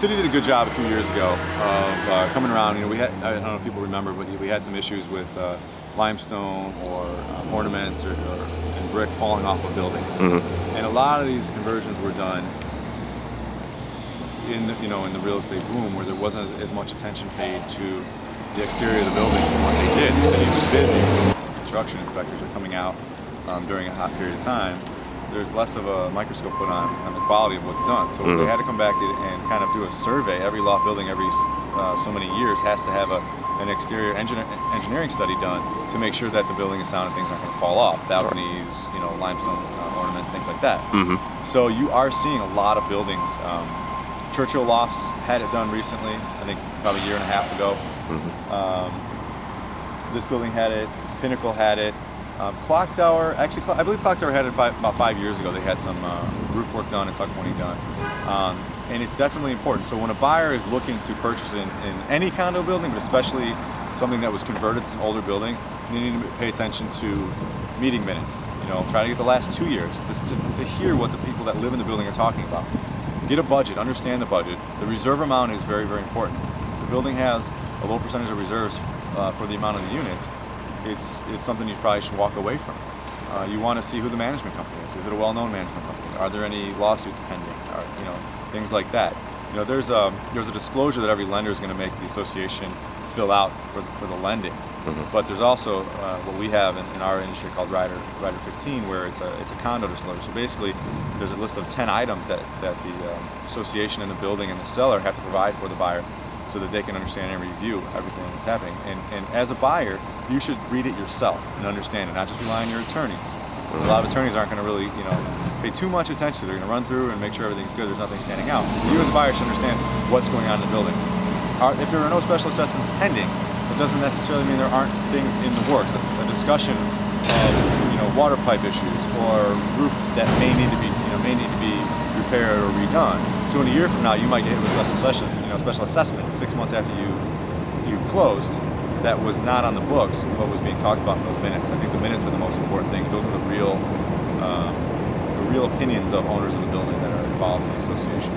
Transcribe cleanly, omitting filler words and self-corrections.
city did a good job a few years ago of coming around. We had, I don't know if people remember, but we had some issues with limestone or ornaments and brick falling off of buildings. And a lot of these conversions were done in the real estate boom, where there wasn't as much attention paid to the exterior of the buildings and what they did. The city was busy. Construction inspectors are coming out during a hot period of time. There's less of a microscope put on the quality of what's done. So they had to come back and kind of do a survey. Every loft building every so many years has to have an exterior engineering study done to make sure that the building is sound and things aren't going to fall off. Balconies, limestone ornaments, things like that. So you are seeing a lot of buildings. Churchill Lofts had it done recently, I think probably a year and a half ago. This building had it, Pinnacle had it. Clock Tower, actually, I believe Clock Tower had it about 5 years ago. They had some roof work done and tuck pointing done. And it's definitely important. So when a buyer is looking to purchase in any condo building, but especially something that was converted to an older building, they need to pay attention to meeting minutes. Try to get the last 2 years just to hear what the people that live in the building are talking about. Get a budget, understand the budget. The reserve amount is very, very important. If the building has a low percentage of reserves for the amount of the units, it's something you probably should walk away from. You want to see who the management company is. Is it a well-known management company? Are there any lawsuits pending? Or, things like that. There's a disclosure that every lender is going to make the association fill out for the lending. But there's also what we have in our industry called Rider 15, where it's a condo disclosure. So basically, there's a list of 10 items that the association and the building and the seller have to provide for the buyer, so that they can understand and review everything that's happening. And as a buyer, you should read it yourself and understand it, not just rely on your attorney. A lot of attorneys aren't going to really, pay too much attention. They're going to run through and make sure everything's good, there's nothing standing out. You as a buyer should understand what's going on in the building. If there are no special assessments pending, it doesn't necessarily mean there aren't things in the works. It's a discussion of, water pipe issues or roof that may need to be repaired or redone. So in a year from now, you might get hit with special assessments 6 months after you've closed. That was not on the books, what was being talked about in those minutes. I think the minutes are the most important things. Those are the real opinions of owners of the building that are involved in the association.